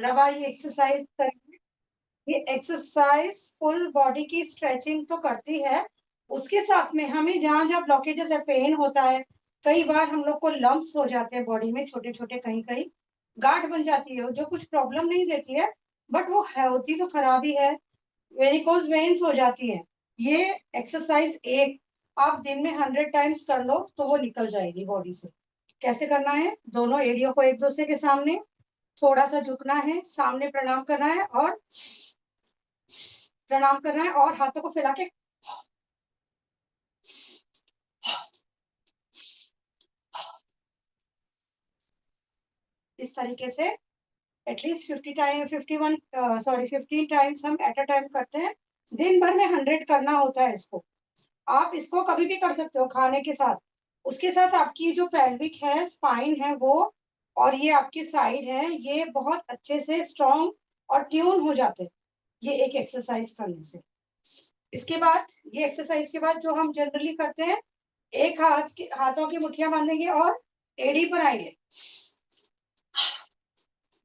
रवा ये एक्सरसाइज करेंगे। ये एक्सरसाइज फुल बॉडी की स्ट्रेचिंग तो करती है, उसके साथ में हमें जहां जहां ब्लॉकेजेस है, पेन होता है, कई बार हम लोग को लम्प्स हो जाते हैं बॉडी में, छोटे छोटे कहीं कहीं गांठ बन जाती है जो कुछ प्रॉब्लम नहीं देती है, बट वो है होती तो खराब ही है। वेरिकोज वेन्स हो जाती है। ये एक्सरसाइज एक आप दिन में 100 टाइम्स कर लो तो वो निकल जाएगी बॉडी से। कैसे करना है? दोनों एड़ियों को एक दूसरे के सामने थोड़ा सा झुकना है, सामने प्रणाम करना है और प्रणाम करना है, और हाथों को फैला के इस तरीके से एटलीस्ट 50 टाइम 51 सॉरी 15 टाइम्स हम एट अ टाइम करते हैं। दिन भर में 100 करना होता है इसको। आप इसको कभी भी कर सकते हो खाने के साथ। उसके साथ आपकी जो पेल्विक है, स्पाइन है वो, और ये आपकी साइड है, ये बहुत अच्छे से स्ट्रॉन्ग और ट्यून हो जाते हैं ये एक एक्सरसाइज करने से। इसके बाद ये एक्सरसाइज के बाद जो हम जनरली करते हैं, एक हाथों की मुट्ठियां बांधेंगे और एड़ी पर आएंगे,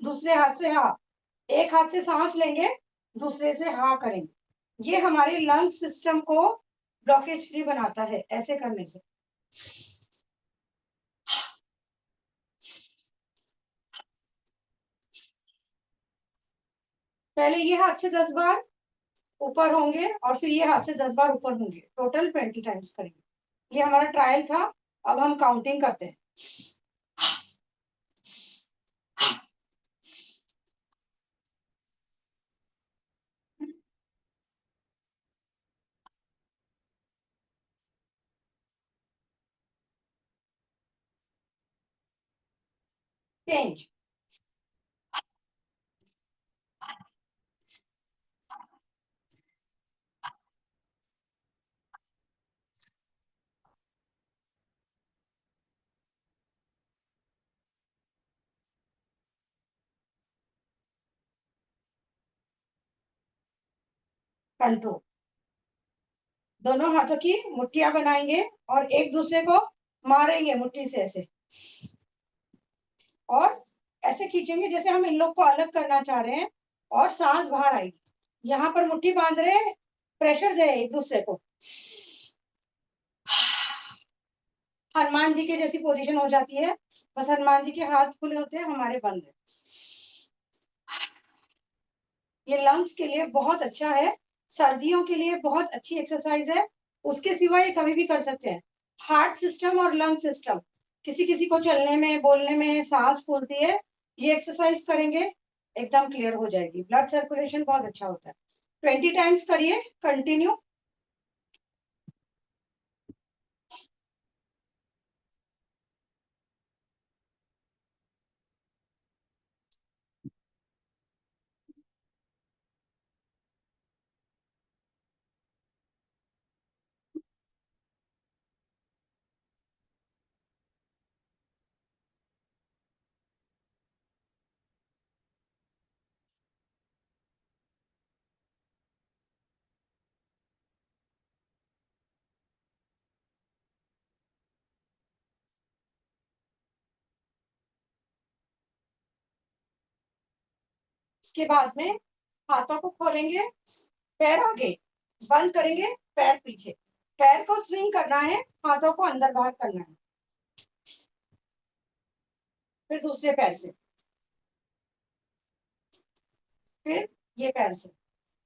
दूसरे हाथ से हाँ, एक हाथ से सांस लेंगे, दूसरे से हाँ करेंगे। ये हमारे लंग सिस्टम को ब्लॉकेज फ्री बनाता है ऐसे करने से। पहले ये हाथ से 10 बार ऊपर होंगे और फिर ये हाथ से 10 बार ऊपर होंगे, टोटल 20 टाइम्स करेंगे। ये हमारा ट्रायल था, अब हम काउंटिंग करते हैं। चेंज। कंट्रोल। दोनों हाथों की मुट्ठियां बनाएंगे और एक दूसरे को मारेंगे मुट्ठी से ऐसे, और ऐसे खींचेंगे जैसे हम इन लोग को अलग करना चाह रहे हैं, और सांस बाहर आएगी। यहाँ पर मुट्ठी बांध रहे हैं, प्रेशर दे रहे हैं एक दूसरे को। हनुमान जी के जैसी पोजीशन हो जाती है, बस हनुमान जी के हाथ खुले होते हैं, हमारे बंद है। ये लंग्स के लिए बहुत अच्छा है, सर्दियों के लिए बहुत अच्छी एक्सरसाइज है। उसके सिवा ये कभी भी कर सकते हैं। हार्ट सिस्टम और लंग सिस्टम, किसी किसी को चलने में बोलने में सांस फूलती है, ये एक्सरसाइज करेंगे एकदम क्लियर हो जाएगी। ब्लड सर्कुलेशन बहुत अच्छा होता है। 20 टाइम्स करिए कंटिन्यू। इसके बाद में हाथों को खोलेंगे, पैर आगे, बंद करेंगे, पैर पीछे। पैर को स्विंग करना है, हाथों को अंदर बाहर करना है। फिर दूसरे पैर से, फिर ये पैर से।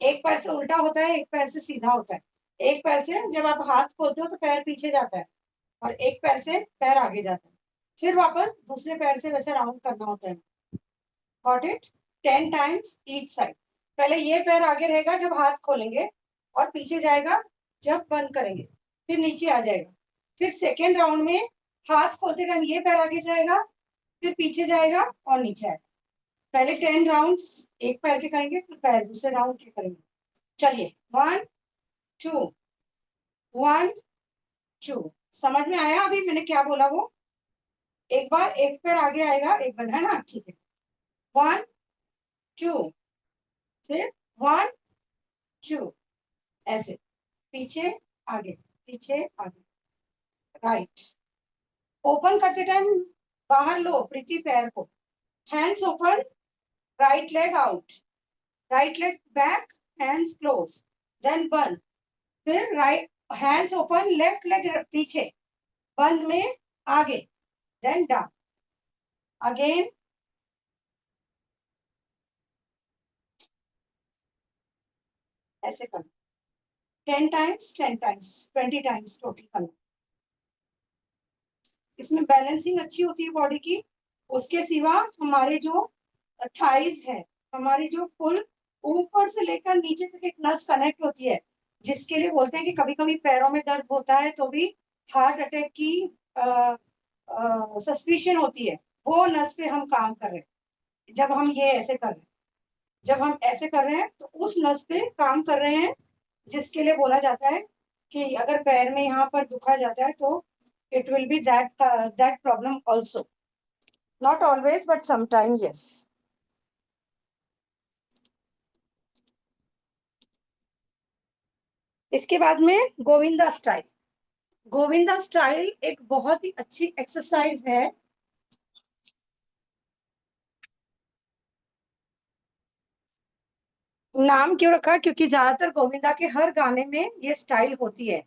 एक पैर से उल्टा होता है, एक पैर से सीधा होता है। एक पैर से जब आप हाथ खोलते हो तो पैर पीछे जाता है, और एक पैर से पैर आगे जाता है। फिर वापस दूसरे पैर से वैसे राउंड करना होता है। Got it? 10 times each side. पहले ये पैर आगे रहेगा जब हाथ खोलेंगे, और पीछे जाएगा जब बंद करेंगे, फिर नीचे आ जाएगा। फिर सेकेंड राउंड में हाथ खोलते टाइम ये पैर आगे जाएगा, फिर पीछे जाएगा और नीचे आएगा। पहले 10 राउंड्स एक पैर के करेंगे, फिर पैर दूसरे राउंड के करेंगे। चलिए, 1 2 1 2। समझ में आया अभी मैंने क्या बोला? वो एक बार एक पैर आगे आएगा, एक बार, है ना? ठीक है। 1 2, फिर 1 2, ऐसे पीछे आगे, पीछे आगे, राइट। ओपन करते टाइम बाहर लो प्रीति पैर को, hands open, right leg out, right leg back, hands close, then बंद, फिर right hands open, left leg पीछे, बंद में आगे, देन डाउन, अगेन, ऐसे करना 10 टाइम्स, 10 टाइम्स, 20 टाइम्स टोटल करना। इसमें बैलेंसिंग अच्छी होती है बॉडी की। उसके सिवा हमारे जो थाइज है, हमारी जो फुल ऊपर से लेकर नीचे तक एक नस कनेक्ट होती है, जिसके लिए बोलते हैं कि कभी कभी पैरों में दर्द होता है तो भी हार्ट अटैक की सस्पिशन होती है, वो नस पे हम काम कर रहे हैं जब हम ये ऐसे कर रहे हैं। जब हम ऐसे कर रहे हैं तो उस नस पे काम कर रहे हैं, जिसके लिए बोला जाता है कि अगर पैर में यहाँ पर दुखा जाता है तो it will be that problem also, not always but sometime yes. इसके बाद में गोविंदा स्टाइल। गोविंदा स्टाइल एक बहुत ही अच्छी एक्सरसाइज है। नाम क्यों रखा? क्योंकि ज्यादातर गोविंदा के हर गाने में ये स्टाइल होती है,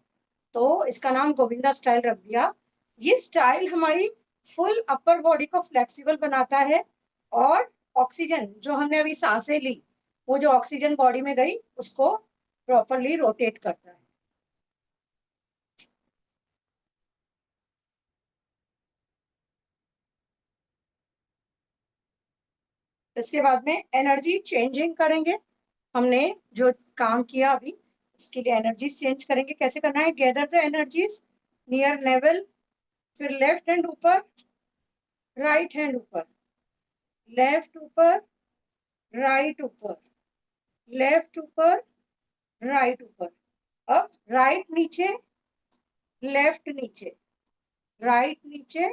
तो इसका नाम गोविंदा स्टाइल रख दिया। ये स्टाइल हमारी फुल अपर बॉडी को फ्लेक्सिबल बनाता है, और ऑक्सीजन जो हमने अभी सांसें ली, वो जो ऑक्सीजन बॉडी में गई उसको प्रॉपरली रोटेट करता है। इसके बाद में एनर्जी चेंजिंग करेंगे। हमने जो काम किया अभी, उसके लिए एनर्जीज चेंज करेंगे। कैसे करना है? Gather the energies near naval, फिर लेफ्ट हैंड ऊपर, राइट हैंड ऊपर, लेफ्ट ऊपर, राइट ऊपर, लेफ्ट ऊपर, राइट ऊपर। अब राइट नीचे, लेफ्ट नीचे, राइट नीचे,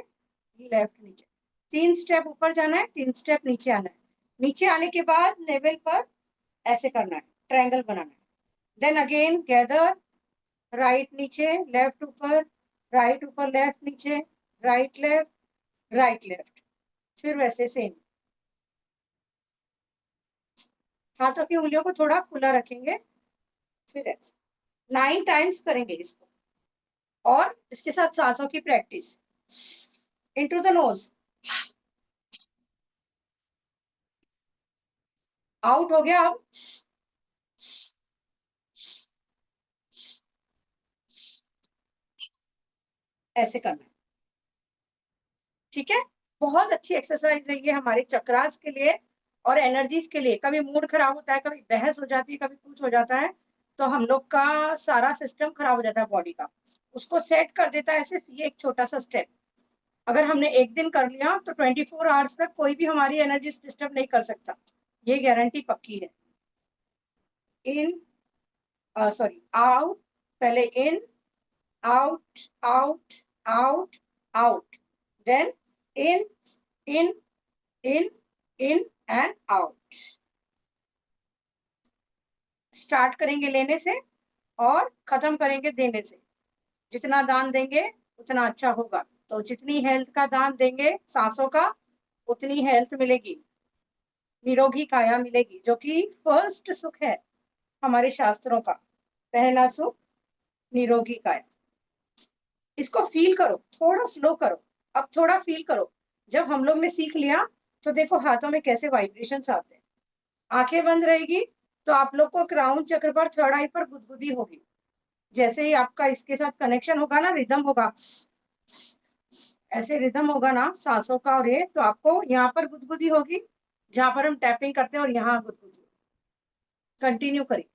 लेफ्ट नीचे। 3 स्टेप ऊपर जाना है, 3 स्टेप नीचे आना है। नीचे आने के बाद लेवल पर ऐसे करना है, ट्रायंगल बनाना है। देन अगेन गैदर, राइट नीचे, लेफ्ट ऊपर, राइट ऊपर, लेफ्ट नीचे, राइट लेफ्ट, राइट लेफ्ट। फिर वैसे सेम, हाथों की उंगलियों को थोड़ा खुला रखेंगे, फिर ऐसे 9 टाइम्स करेंगे इसको। और इसके साथ सांसों की practice. Into the nose, out हो गया। अब ऐसे करना है, ठीक है? बहुत अच्छी एक्सरसाइज है ये हमारे चक्रास के लिए और एनर्जीज के लिए। कभी मूड खराब होता है, कभी बहस हो जाती है, कभी कुछ हो जाता है, तो हम लोग का सारा सिस्टम खराब हो जाता है बॉडी का, उसको सेट कर देता है सिर्फ ये एक छोटा सा स्टेप। अगर हमने एक दिन कर लिया तो 24 आवर्स तक कोई भी हमारी एनर्जी डिस्टर्ब नहीं कर सकता, ये गारंटी पक्की है। इन, सॉरी, आउट, पहले in, out, out, out, out, then in, in, in, in and out. Start करेंगे लेने से और खत्म करेंगे देने से। जितना दान देंगे उतना अच्छा होगा। तो जितनी हेल्थ का दान देंगे सांसों का, उतनी हेल्थ मिलेगी, निरोगी काया मिलेगी, जो कि फर्स्ट सुख है हमारे शास्त्रों का। पहला सुख निरोगी काया। इसको फील करो, थोड़ा स्लो करो। अब थोड़ा फील करो। जब हम लोग ने सीख लिया तो देखो हाथों में कैसे वाइब्रेशंस आते हैं। आंखें बंद रहेगी तो आप लोग को क्राउन चक्र पर, थर्ड आई पर गुदगुदी होगी। जैसे ही आपका इसके साथ कनेक्शन होगा ना, रिदम होगा, ऐसे रिदम होगा ना सांसों का, और ये तो आपको यहाँ पर गुदगुदी होगी जहां पर हम टैपिंग करते हैं, और यहाँ गुदगुदी। कंटिन्यू करिए।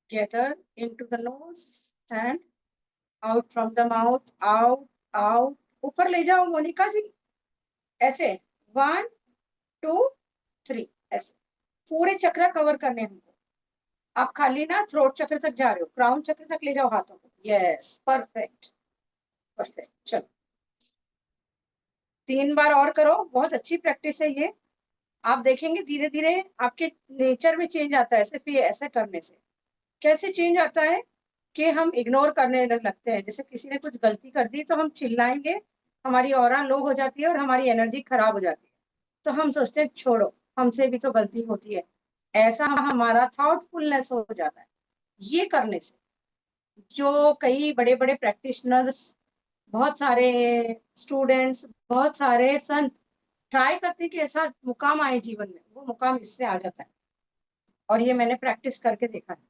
Together into the nose and out from the mouth, out, out। ऊपर ले जाओ मोनिका जी, ऐसे 1 2 3, ऐसे पूरे चक्र कवर करने हैं हमको। आप खाली ना थ्रोट चक्र तक जा रहे हो, क्राउन चक्र तक ले जाओ हाथों को। Yes, perfect, perfect. चलो। 3 बार और करो, बहुत अच्छी प्रैक्टिस है ये। आप देखेंगे धीरे धीरे आपके नेचर में चेंज आता है सिर्फ ये ऐसे करने से। कैसे चेंज आता है कि हम इग्नोर करने लगते हैं। जैसे किसी ने कुछ गलती कर दी तो हम चिल्लाएंगे, हमारी ऑरा लो हो जाती है और हमारी एनर्जी खराब हो जाती है। तो हम सोचते हैं छोड़ो, हमसे भी तो गलती होती है, ऐसा हमारा थॉटफुलनेस हो जाता है ये करने से। जो कई बड़े बड़े प्रैक्टिशनर्स, बहुत सारे स्टूडेंट्स, बहुत सारे संत ट्राई करते हैं कि ऐसा मुकाम आए जीवन में, वो मुकाम इससे आ जाता है। और ये मैंने प्रैक्टिस करके देखा है।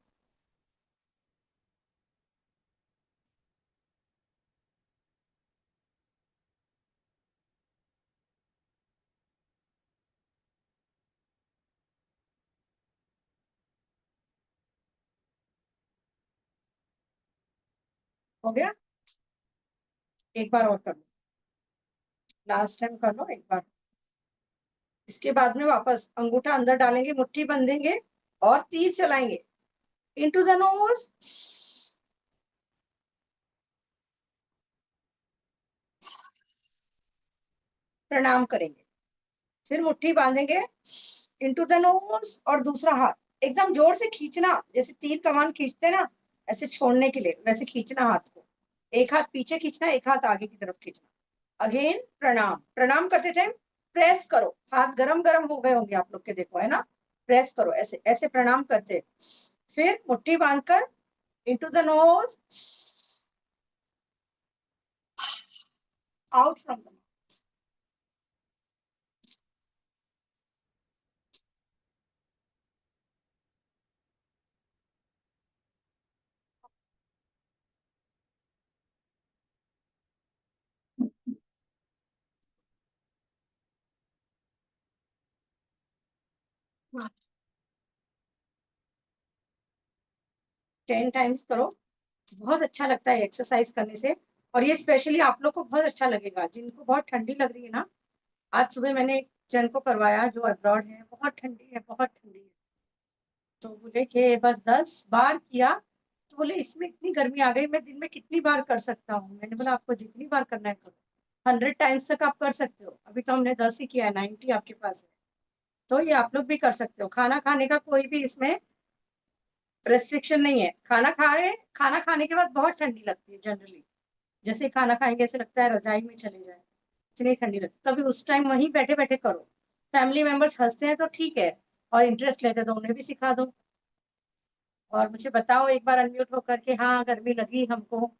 हो गया, एक बार और कर लो, लास्ट टाइम कर लो एक बार। इसके बाद में वापस अंगूठा अंदर डालेंगे, मुट्ठी बंधेंगे और तीर चलाएंगे इनटू द नोज, प्रणाम करेंगे। फिर मुट्ठी बांधेंगे इनटू द नोज और दूसरा हाथ एकदम जोर से खींचना, जैसे तीर कमान खींचते ना, ऐसे छोड़ने के लिए वैसे खींचना हाथ को। एक हाथ पीछे खींचना, एक हाथ आगे की तरफ खींचना। अगेन प्रणाम, प्रणाम करते टाइम प्रेस करो, हाथ गरम गरम हो गए होंगे आप लोग के, देखो है ना, प्रेस करो ऐसे ऐसे प्रणाम करते। फिर मुट्ठी बांधकर into the nose, out from the. 10 times करो, बहुत अच्छा लगता है एक्सरसाइज करने से। और ये स्पेशली आप लोग को बहुत अच्छा लगेगा जिनको बहुत ठंडी लग रही है ना। आज सुबह मैंने एक जन को करवाया जो अब्रॉड है, बहुत ठंडी है, बहुत ठंडी है। तो बोले कि बस 10 बार किया। तो बोले इसमें इतनी गर्मी आ गई, मैं दिन में कितनी बार कर सकता हूँ। मैंने बोला आपको जितनी बार करना है करो, 100 टाइम्स तक आप कर सकते हो। अभी तो हमने 10 ही किया है, 90 आपके पास है। तो ये आप लोग भी कर सकते हो। खाना खाने का कोई भी इसमें रेस्ट्रिक्शन नहीं है। खाना खा रहे हैं, खाना खाने के बाद बहुत ठंडी लगती है जनरली, जैसे खाना खाएंगे ऐसे लगता है रजाई में चले जाए, इतनी ठंडी लगती। तभी उस टाइम वहीं बैठे बैठे करो। फैमिली मेंबर्स हंसते हैं तो ठीक है, और इंटरेस्ट लेते हैं तो उन्हें भी सिखा दो। और मुझे बताओ एक बार अनम्यूट होकर के, हाँ गर्मी लगी हमको।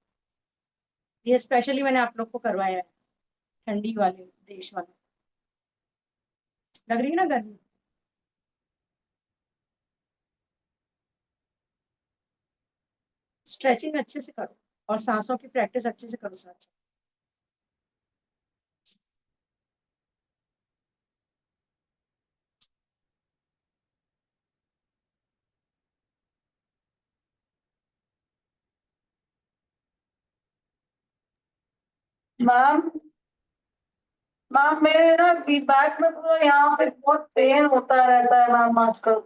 ये स्पेशली मैंने आप लोग को करवाया है, ठंडी वाले देश वाला। लग रही है ना गर्मी। स्ट्रेचिंग अच्छे से करो और सांसों की प्रैक्टिस अच्छे से करो साथ। मैम मैम मेरे ना बैक में पूरा यहाँ पे बहुत पेन होता रहता है मैम आजकल।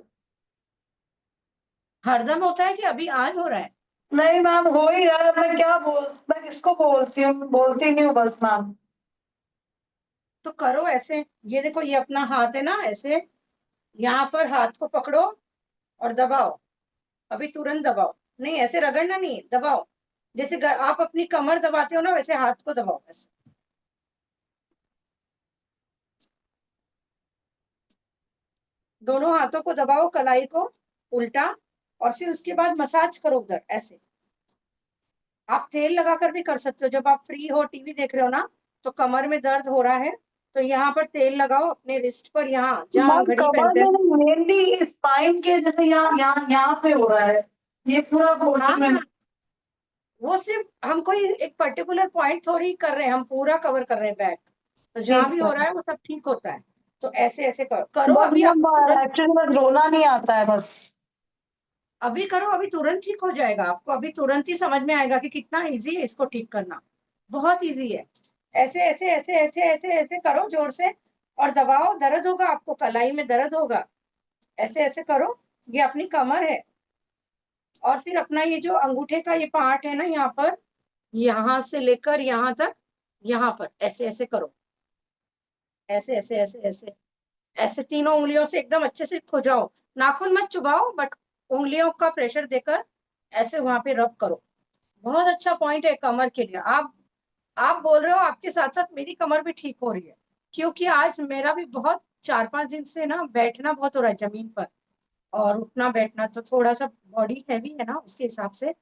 हरदम होता है कि अभी आज हो रहा है? नहीं मैम, हो ही रहा है। मैं किसको बोलती हूँ, बोलती नहीं हूँ बस मैम। तो करो ऐसे, ये देखो ये अपना हाथ है ना, ऐसे यहाँ पर हाथ को पकड़ो और दबाओ। अभी तुरंत दबाओ, नहीं ऐसे रगड़ना नहीं, दबाओ। जैसे आप अपनी कमर दबाते हो ना, वैसे हाथ को दबाओ ऐसे। दोनों हाथों को दबाओ, कलाई को उल्टा, और फिर उसके बाद मसाज करो उधर ऐसे। आप तेल लगाकर भी कर सकते हो, जब आप फ्री हो टीवी देख रहे हो ना, तो कमर में दर्द हो रहा है तो यहाँ पर तेल लगाओ अपने रिस्ट पर, यहाँ जहाँ मैम घड़ी कमर पहनते में हैं। नहीं, मेनली स्पाइन के जैसे यहाँ यहाँ यहाँ पे हो रहा है, ये पूरा पोर्शन में। हाँ, वो सिर्फ हम कोई एक पर्टिकुलर पॉइंट थोड़ी कर रहे हैं, हम पूरा कवर कर रहे हैं बैक। तो जहां भी ठीक हो है। रहा है वो सब ठीक होता है। तो ऐसे ऐसे करो, करो बस अभी मैम, आपको तुरंत। एक्चुअली बस रोना नहीं आता है बस। अभी करो, अभी तुरंत ठीक हो जाएगा आपको, अभी तुरंत ही समझ में आएगा कि कितना इजी है इसको ठीक करना। बहुत इजी है। ऐसे ऐसे ऐसे ऐसे ऐसे ऐसे करो जोर से, और दबाओ, दर्द होगा आपको, कलाई में दर्द होगा। ऐसे ऐसे करो, ये अपनी कमर है। और फिर अपना ये जो अंगूठे का ये पार्ट है ना, यहाँ पर, यहाँ से लेकर यहाँ तक, यहाँ पर ऐसे ऐसे करो। ऐसे ऐसे ऐसे ऐसे ऐसे तीनों उंगलियों से एकदम अच्छे से खुजाओ, नाखून मत चुबाओ, बट उंगलियों का प्रेशर देकर ऐसे वहां पे रब करो। बहुत अच्छा पॉइंट है कमर के लिए। आप बोल रहे हो, आपके साथ साथ मेरी कमर भी ठीक हो रही है, क्योंकि आज मेरा भी बहुत 4-5 दिन से ना बैठना बहुत हो रहा है जमीन पर, और उठना बैठना तो थोड़ा सा बॉडी हैवी है ना, उसके हिसाब से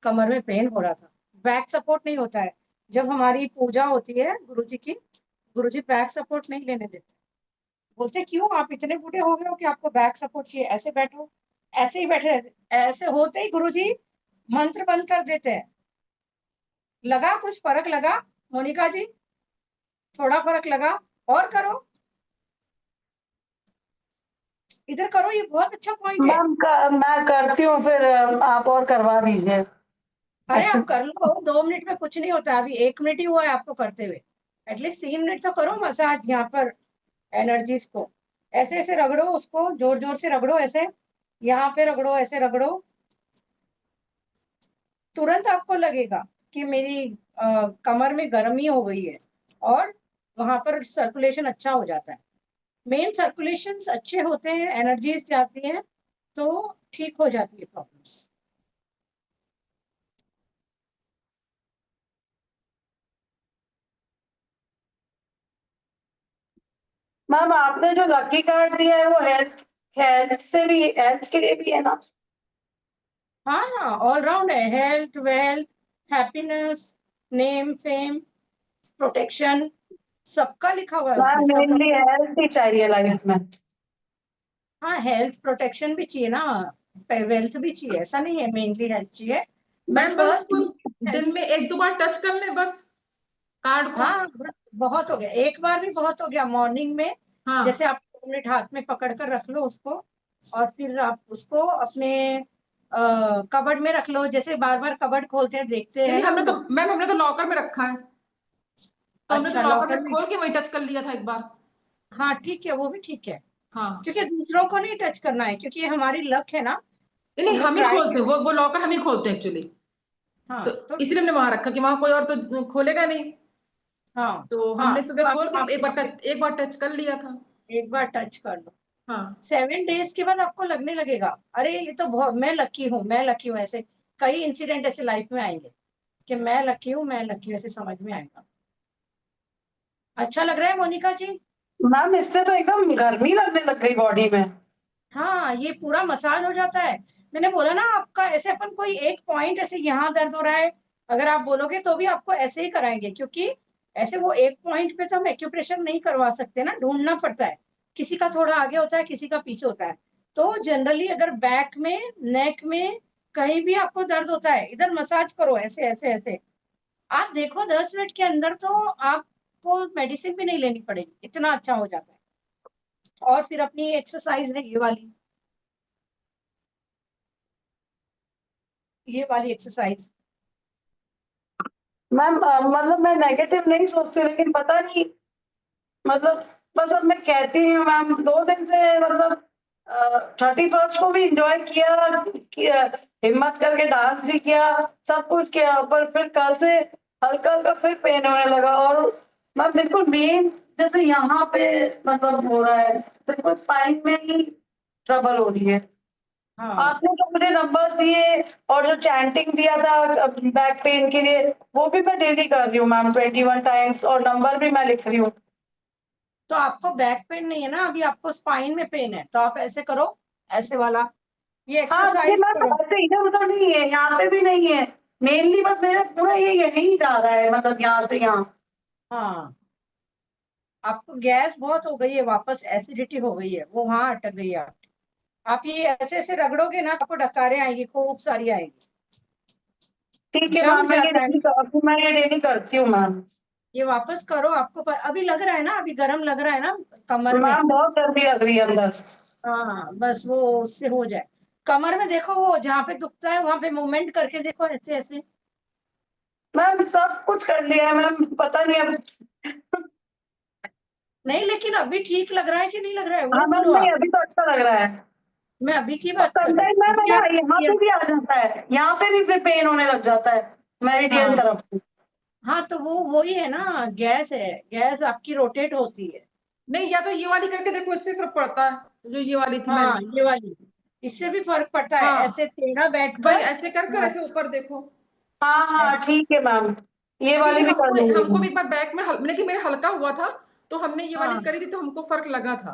कमर में पेन हो रहा था। बैक सपोर्ट नहीं होता है। जब हमारी पूजा होती है गुरुजी की, गुरुजी बैक सपोर्ट नहीं लेने देते। बोलते क्यों, आप इतने बूढ़े हो गए हो कि आपको बैक सपोर्ट चाहिए, ऐसे बैठो। ऐसे ही बैठे रहते, ऐसे होते ही गुरुजी मंत्र बंद कर देते हैं। लगा कुछ फर्क लगा मोनिका जी? थोड़ा फर्क लगा? और करो, इधर करो, ये बहुत अच्छा पॉइंट है। मैं करती हूँ, फिर आप और करवा दीजिए। अरे अच्छा। आप कर लो, 2 मिनट में कुछ नहीं होता, अभी 1 मिनट ही हुआ है आपको करते हुए। एटलीस्ट 3 मिनट तो करो मसाज यहाँ पर, एनर्जीज को। ऐसे ऐसे रगड़ो उसको, जोर जोर से रगड़ो, ऐसे यहाँ पे रगड़ो, ऐसे रगड़ो। तुरंत आपको लगेगा कि मेरी कमर में गर्मी हो गई है, और वहां पर सर्कुलेशन अच्छा हो जाता है। मेन सर्कुलेशन अच्छे होते हैं, एनर्जीज जाती हैं, तो ठीक हो जाती है प्रॉब्लम्स। मैम, आपने जो लकी कार्ड दिया है वो हेल्थ हेल्थ से भी, हेल्थ के लिए भी है ना? हाँ हाँ, ऑलराउंड है, health, wealth, happiness, name, fame, protection, सबका लिखा हुआ है उसमें, मैम, सब। मेनली हेल्थ ही चाहिए लाइफ में। हाँ, हेल्थ प्रोटेक्शन भी चाहिए ना, वेल्थ भी चाहिए, ऐसा नहीं है मेनली हेल्थ चाहिए, बट मैम बस फर्स्ट उसको हेल्थ। दिन में 1-2 बार टच कर ले बस, कार्ड को। हाँ, बहुत हो गया, एक बार भी बहुत हो गया। मॉर्निंग में जैसे हाँ, आप 2 मिनट हाथ में पकड़ कर रख लो उसको, और फिर आप उसको अपने कबर्ड में रख लो, जैसे बार बार कबर्ड खोलते हैं, देखते नहीं हैं नहीं, ना हमने हम तो लोग। मैम हमने तो लॉकर में रखा है, तो हमने तो अच्छा, लॉकर लॉकर में में। खोल के वही टच कर लिया था एक बार। हाँ ठीक है, वो भी ठीक है, हाँ, क्योंकि दूसरों को नहीं टच करना है, क्योंकि ये हमारी लक है ना। नहीं नहीं, हम लोग हम ही ट्राई खोलते हैं, कर। वो लॉकर हम ही खोलते हैं एक्चुअली। तो हाँ तो इसलिए हमने वहां रखा कि वहां कोई और तो खोलेगा नहीं। हाँ तो हाँ, हमने तो सुबह खोल के एक बार टच कर लिया था। एक बार टच कर लो। हाँ 7 डेज के बाद आपको लगने लगेगा, अरे ये तो बहुत, मैं लकी हूँ, मैं लकी हूँ, ऐसे कई इंसिडेंट ऐसे लाइफ में आएंगे कि मैं लकी हूँ, मैं लकी हूँ, ऐसे समझ में आएगा। अच्छा लग रहा है मोनिका जी? मैम, इससे तो एकदम गर्मी लगने लग गई बॉडी में। हाँ, ये पूरा मसाज हो जाता है। मैंने बोला ना, आपका ऐसे अपन कोई एक पॉइंट ऐसे यहाँ दर्द हो रहा है, अगर आप बोलोगे तो भी आपको ऐसे ही कराएंगे, क्योंकि ऐसे वो एक पॉइंट पे तो हम एक्यूप्रेशर नहीं करवा सकते ना, ढूंढना पड़ता है। किसी का थोड़ा आगे होता है, किसी का पीछे होता है। तो जनरली अगर बैक में, नेक में, कहीं भी आपको दर्द होता है, इधर मसाज करो, ऐसे ऐसे ऐसे। आप देखो 10 मिनट के अंदर तो आपको मेडिसिन भी नहीं लेनी पड़ेगी, इतना अच्छा हो जाता है। और फिर अपनी एक्सरसाइज है ये वाली एक्सरसाइज। मैम, मतलब मैं नेगेटिव नहीं सोचती, लेकिन पता नहीं, मतलब बस अब मैं कहती हूँ मैम, 2 दिन से मतलब 31st को भी इंजॉय किया, हिम्मत करके डांस भी किया, सब कुछ किया, पर फिर कल से हल्का हल्का फिर पेन होने लगा। और मैं बिल्कुल मेन, जैसे यहाँ पे मतलब हो रहा है, बिल्कुल स्पाइन में ही ट्रबल हो रही है। हाँ आपने जो मुझे नंबर्स दिए और जो चैंटिंग दिया था बैक पेन के लिए, वो भी मैं डेली कर रही हूँ मैम, 21 टाइम्स, और नंबर भी मैं लिख रही हूँ। तो आपको बैक पेन नहीं है ना, अभी आपको स्पाइन में पेन है, तो आप ऐसे करो, ऐसे वाला, ये हाँ, ये एक्सरसाइज मैम करो। ऐसे इधर उधर नहीं है, यहाँ पे भी नहीं है। मेनली बस मेरा पूरा ये यही जा रहा है, मतलब यहाँ से यहाँ। हाँ, आपको गैस बहुत हो गई है, वापस एसिडिटी हो गई है, वो वहां अटक गई है आपकी। आप ये ऐसे ऐसे रगड़ोगे ना, आपको डकारें आएंगी, खूब सारी आएंगी, ठीक है जम मैम, जाता है। मैं ये डेली करती हूँ मैम। ये वापस करो, आपको अभी लग रहा है ना, अभी गर्म लग रहा है ना कमर में। मैम, बहुत गर्मी लग रही है अंदर। हाँ हाँ, बस वो उससे हो जाए। कमर में देखो, वो जहाँ पे दुखता है वहां पे मूवमेंट करके देखो, ऐसे ऐसे। मैम, सब कुछ कर लिया है मैम, पता नहीं अब। नहीं, लेकिन अभी ठीक लग रहा है कि नहीं लग रहा है, हाँ वो मैम, बोलो नहीं, आप। अभी तो अच्छा लग रहा है। मैं अभी की और बात कर रही समटाइम हूँ, मैम है अभी ना, आप यहाँ पे भी आ जाता है, यहाँ पे भी फिर पेन होने लग जाता है मेरिडियन हाँ तरफ से। हाँ, तो वो वही है ना, गैस है, गैस आपकी रोटेट होती है, नहीं, या तो ये वाली करके देखो, इससे फर्क पड़ता है, जो ये वाली थी हाँ मैंने। ये वाली, इससे भी फर्क पड़ता है, हाँ, ऐसे टेढ़ा वही बैठकर। ऐसे कर कर ऐसे ऊपर देखो। हाँ हाँ ठीक है मैम, ये क्योंकि ये वाली भी कर हमको लूंगी हमको भी मैं। एक बार बैक में लेकिन मेरे हल्का हुआ था, तो हमने ये वाली हाँ करी थी, तो हमको फर्क लगा था।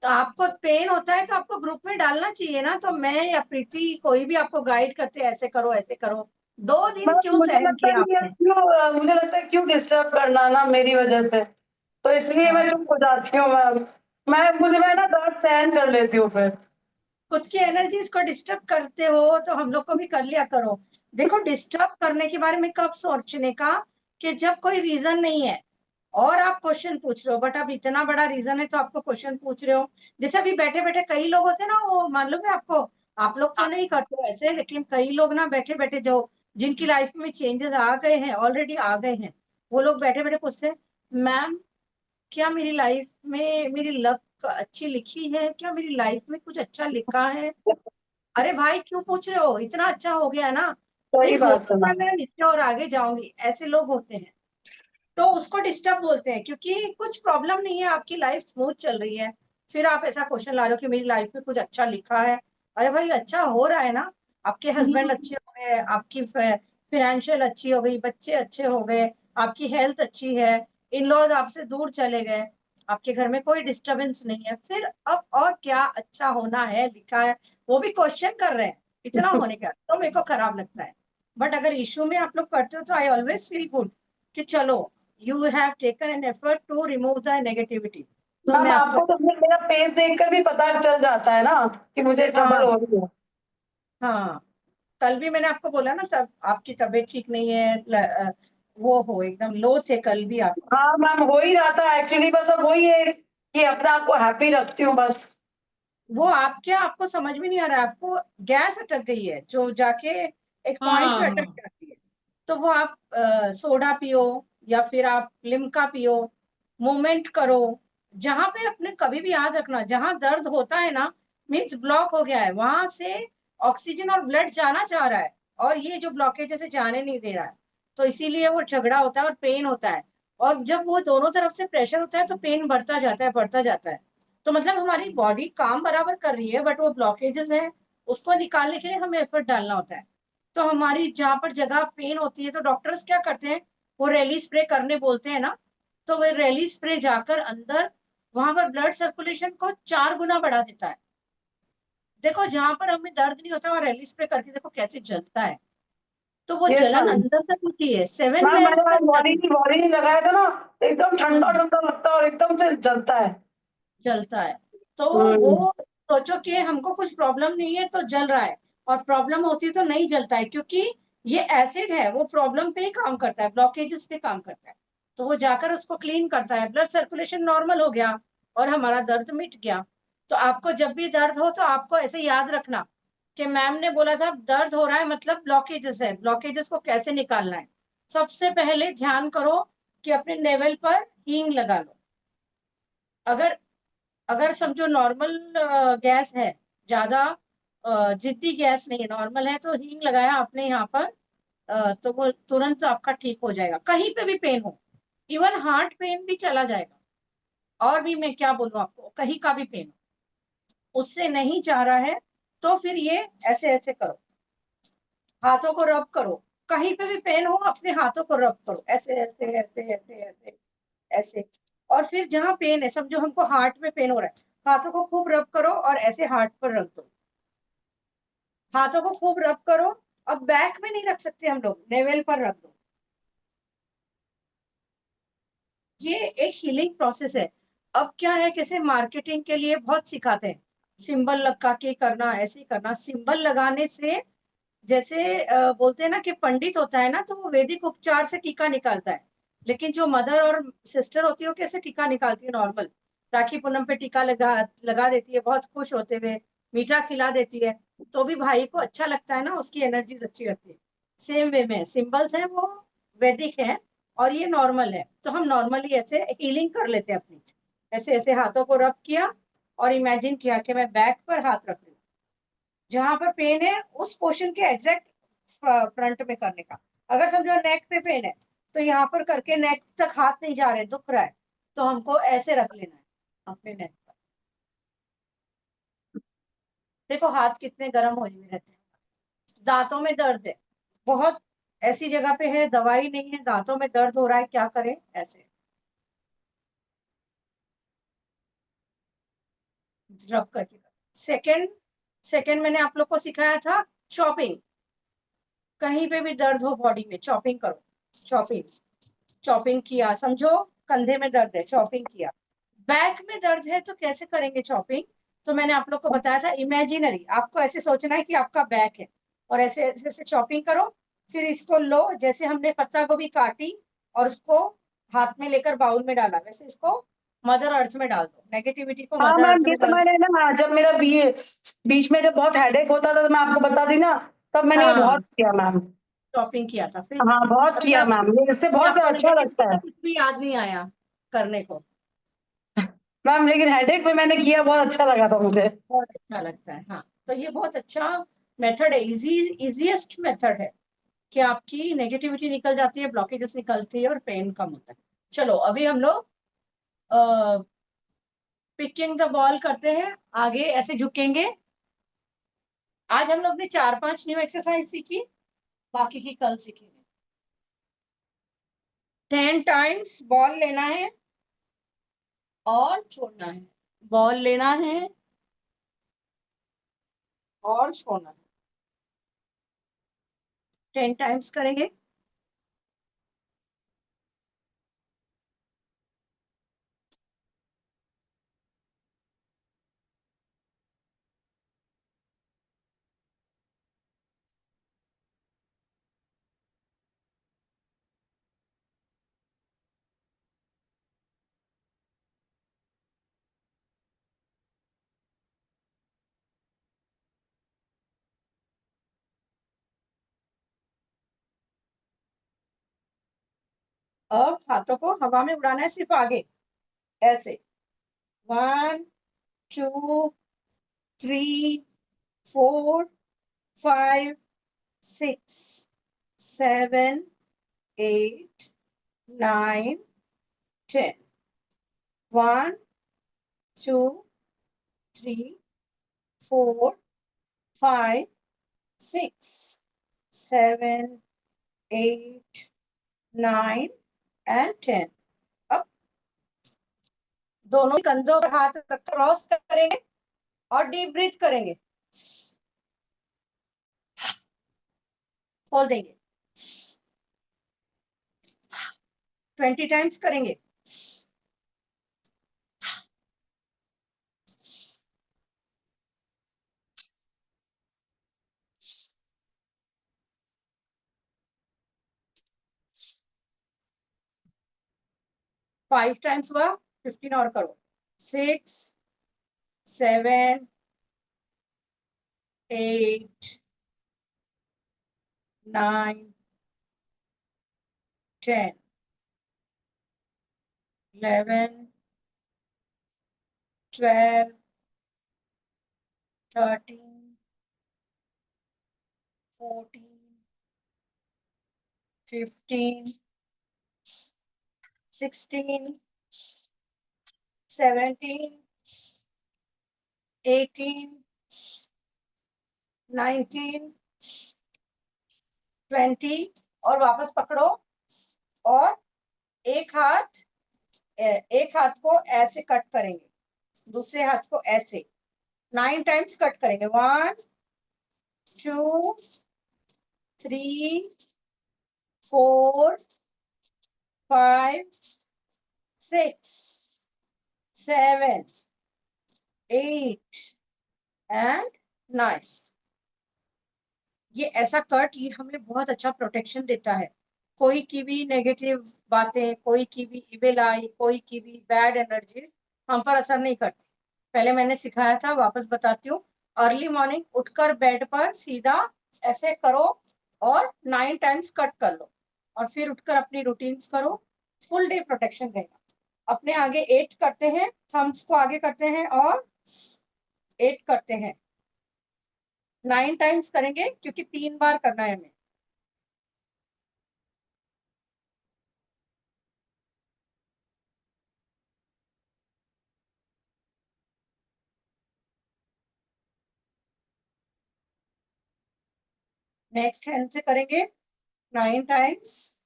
तो आपको पेन होता है तो आपको ग्रुप में डालना चाहिए ना, तो मैं या प्रीति कोई भी आपको गाइड करते हैं, ऐसे करो ऐसे करो। 2 दिन बस क्यों मुझे सहन लगता किया है कि यार आपने? क्यों मुझे लगता है क्यों डिस्टर्ब करना ना मेरी वजह से, तो इसलिए हाँ मैं चुप हो जाती हूँ मैम। मैं ना दर्द सहन कर लेती हूँ फिर। खुद की एनर्जीज को डिस्टर्ब करते हो तो हम लोग को भी कर लिया करो। देखो डिस्टर्ब करने के बारे में कब सोचने का, कि जब कोई रीजन नहीं है और आप क्वेश्चन पूछ रहे हो, बट अब इतना बड़ा रीजन है तो आपको क्वेश्चन पूछ रहे हो। जैसे अभी बैठे बैठे कई लोग होते हैं ना, वो मालूम है आपको, आप लोग तो नहीं करते हो ऐसे, लेकिन कई लोग ना बैठे बैठे जो जिनकी लाइफ में चेंजेस आ गए हैं, ऑलरेडी आ गए हैं, वो लोग बैठे बैठे पूछते हैं, मैम क्या मेरी लाइफ में मेरी लक अच्छी लिखी है, क्या मेरी लाइफ में कुछ अच्छा लिखा है? अरे भाई क्यों पूछ रहे हो, इतना अच्छा हो गया है ना, नहीं सही हो बात है गया, मैम। मैं नीचे और आगे जाऊंगी, ऐसे लोग होते हैं। तो उसको डिस्टर्ब बोलते हैं, क्योंकि कुछ प्रॉब्लम नहीं है, आपकी लाइफ स्मूथ चल रही है, फिर आप ऐसा क्वेश्चन ला रहे हो कि मेरी लाइफ में कुछ अच्छा लिखा है। अरे भाई अच्छा हो रहा है ना, आपके हस्बैंड अच्छे हो गए, आपकी फाइनेंशियल अच्छी हो गई, बच्चे अच्छे हो गए, आपकी हेल्थ अच्छी है, इन लॉज आपसे दूर चले गए, आपके घर में कोई डिस्टरबेंस नहीं है, फिर अब और क्या अच्छा होना है लिखा है, वो भी क्वेश्चन कर रहे हैं, इतना होने का तो मेरे को खराब लगता है। बट अगर इशू में आप लोग करते हो तो आई ऑलवेज फील गुड कि चलो you have taken an effort to remove the negativity. तो मैम मैं आपको, आपको तो मेरा फेस देखकर भी पता चल जाता है ना कि मुझे ट्रबल हाँ हो रही है। हाँ, कल भी मैंने आपको बोला ना, तब आपकी तबीयत ठीक नहीं है, वो हो एकदम लो थे कल भी आप। हाँ मैम हो ही रहा था एक्चुअली, बस अब वही है कि अपने आप को हैप्पी रखती हूँ बस। वो आप क्या, आपको समझ में नहीं आ रहा है, आपको गैस अटक गई है जो जाके एक पॉइंट पे अटक हाँ, जाती है। तो वो आप सोडा पियो या फिर आप लिम्का पियो, मूवमेंट करो। जहां पे अपने कभी भी याद रखना, जहां दर्द होता है ना, मीन्स ब्लॉक हो गया है, वहां से ऑक्सीजन और ब्लड जाना चाह रहा है, और ये जो ब्लॉकेज है जाने नहीं दे रहा है, तो इसीलिए वो झगड़ा होता है और पेन होता है। और जब वो दोनों तरफ से प्रेशर होता है तो पेन बढ़ता जाता है, बढ़ता जाता है। तो मतलब हमारी बॉडी काम बराबर कर रही है, बट वो ब्लॉकेजेस है, उसको निकालने के लिए हमें एफर्ट डालना होता है। तो हमारी जहां पर जगह पेन होती है तो डॉक्टर्स क्या करते हैं, वो रैली स्प्रे करने बोलते हैं ना, तो वो रैली स्प्रे जाकर अंदर वहां पर ब्लड सर्कुलेशन को 4 गुना बढ़ा देता है। देखो जहां पर हमें दर्द नहीं होता, वहां रैली स्प्रे करके देखो कैसे जलता है, तो वो यस जलन मैम। अंदर तक होती है, सेवन मैम मैंने लेयर्स आज तक बॉडी जलन। की बॉडी नहीं लगाया था ना, एकदम ठंडा हम्म, ठंडा लगता है और एकदम से जलता है। जलता है। तो हम्म। वो सोचो कि हमको कुछ प्रॉब्लम नहीं है तो जल रहा है, और प्रॉब्लम होती है तो नहीं जलता है, क्योंकि ये एसिड है, वो प्रॉब्लम पे ही काम करता है, ब्लॉकेजेस पे काम करता है। तो वो जाकर उसको क्लीन करता है, ब्लड सर्कुलेशन नॉर्मल हो गया और हमारा दर्द मिट गया। तो आपको जब भी दर्द हो तो आपको ऐसे याद रखना कि मैम ने बोला था दर्द हो रहा है मतलब ब्लॉकेजेस है, ब्लॉकेजेस को कैसे निकालना है। सबसे पहले ध्यान करो कि अपने लेवल पर हींग लगा लो। अगर अगर समझो नॉर्मल गैस है, ज्यादा जिद्दी गैस नहीं है, नॉर्मल है, तो हींग लगाया आपने यहाँ पर, तो वो तुरंत आपका ठीक हो जाएगा, कहीं पे भी पेन हो, इवन हार्ट पेन भी चला जाएगा। और भी मैं क्या बोलूं आपको, कहीं का भी पेन उससे नहीं जा रहा है, तो फिर ये ऐसे ऐसे करो, हाथों को रब करो, कहीं पे भी पेन हो अपने हाथों को रब करो, ऐसे ऐसे ऐसे ऐसे ऐसे ऐसे। और फिर जहां पेन है, समझो हमको हार्ट में पेन हो रहा है, हाथों को खूब रब करो और ऐसे हार्ट पर रख दो, हाथों को खूब रब करो। अब बैक में नहीं रख सकते हम लोग, नेवल पर रख दो। ये एक हीलिंग प्रोसेस है। अब क्या है, कैसे मार्केटिंग के लिए बहुत सिखाते हैं, सिंबल लगा के करना, ऐसे ही करना, सिंबल लगाने से जैसे बोलते हैं ना कि पंडित होता है ना तो वो वैदिक उपचार से टीका निकालता है, लेकिन जो मदर और सिस्टर होती है वो कैसे टीका निकालती है, नॉर्मल राखी पूनम पे टीका लगा लगा देती है बहुत खुश होते हुए, मीठा खिला देती है, तो भी भाई को अच्छा लगता है ना, उसकी एनर्जीज अच्छी रहती है। सेम वे में सिंबल्स है वो वैदिक है और ये नॉर्मल है, तो हम नॉर्मली ऐसे हीलिंग कर लेते हैं अपनी, ऐसे ऐसे हाथों को रब किया और इमेजिन किया कि मैं बैक पर हाथ रख रही हूँ, जहां पर पेन है उस पोर्शन के एग्जैक्ट फ्रंट में करने का। अगर समझो नेक पे पेन है तो यहाँ पर करके नेक तक हाथ नहीं जा रहे, दुख रहा है, तो हमको ऐसे रख लेना है अपने नेक पर। देखो हाथ कितने गर्म हो हुए रहते हैं। दांतों में दर्द है बहुत, ऐसी जगह पे है, दवाई नहीं है, दांतों में दर्द हो रहा है, क्या करें? ऐसे रब करके। सेकंड सेकंड मैंने आप लोग को सिखाया था चॉपिंग। कहीं पे भी दर्द हो बॉडी में, चॉपिंग करो। चॉपिंग चॉपिंग किया, समझो कंधे में दर्द है, चॉपिंग किया। बैक में दर्द है तो कैसे करेंगे चॉपिंग? तो मैंने आप लोग को बताया था इमेजिनरी, आपको ऐसे सोचना है कि आपका बैक है और ऐसे ऐसे ऐसे चॉपिंग करो। फिर इसको लो, जैसे हमने पत्ता गोभी काटी और उसको हाथ में लेकर बाउल में डाला, वैसे इसको मदर अर्थ में डाल दो, नेगेटिविटी को हाँ मदर मैम, अर्थ ये में तो डाल दो। मैंने ना, जब मेरा बीच में जब बहुत हेडेक होता था तो मैं आपको बता दी ना, तब मैंने ये हाँ, बहुत किया मैम। चॉपिंग किया था। फिर हाँ बहुत अभी किया आप, मैम, ये इससे फिर बहुत आपको अच्छा नेगेटिविटी लगता का है कुछ भी याद नहीं आया करने को। मैम, लेकिन हेडेक में मैंने किया, बहुत अच्छा लगा था मुझे। बहुत अच्छा लगता है। हाँ, तो ये बहुत अच्छा मेथड है, इजीएस्ट मेथड है कि आपकी नेगेटिविटी निकल जाती है, ब्लॉकेजेस निकलती है और पेन कम होता है। चलो अभी हम लोग पिकिंग द बॉल करते हैं। आगे ऐसे झुकेंगे। आज हम लोग ने 4-5 न्यू एक्सरसाइज सीखी, बाकी की कल सीखेंगे। 10 टाइम्स बॉल लेना है और छोड़ना है, बॉल लेना है और छोड़ना है। 10 टाइम्स करेंगे। अब हाथों को हवा में उड़ाना है, सिर्फ आगे ऐसे। 1 2 3 4 5 6 7 8 9 10। 1 2 3 4 5 6 7 8 9 and 10। अब दोनों कंधों पर हाथ क्रॉस करेंगे और डीप ब्रीथ करेंगे। खोल देंगे। 20 टाइम्स करेंगे। फाइव टाइम्स हुआ, 15 और करो। 6 7 8 9 10 11 12 13 14 15 16 17 18 19 20 और वापस पकड़ो। और एक हाथ को ऐसे कट करेंगे, दूसरे हाथ को ऐसे 9 टाइम्स कट करेंगे। 1 2 3 4 5 6 7 8 एंड 9। ये ऐसा कट, ये हमें बहुत अच्छा प्रोटेक्शन देता है। कोई की भी नेगेटिव बातें, कोई की भी इविल आई, कोई की भी बैड एनर्जीज हम पर असर नहीं करती। पहले मैंने सिखाया था, वापस बताती हूँ। अर्ली मॉर्निंग उठकर बेड पर सीधा ऐसे करो और 9 टाइम्स कट कर लो और फिर उठकर अपनी रूटीन्स करो। फुल डे प्रोटेक्शन रहेगा। अपने आगे 8 करते हैं, थम्स को आगे करते हैं और 8 करते हैं। 9 टाइम्स करेंगे क्योंकि 3 बार करना है हमें। नेक्स्ट हैंड से करेंगे 9 टाइम्स।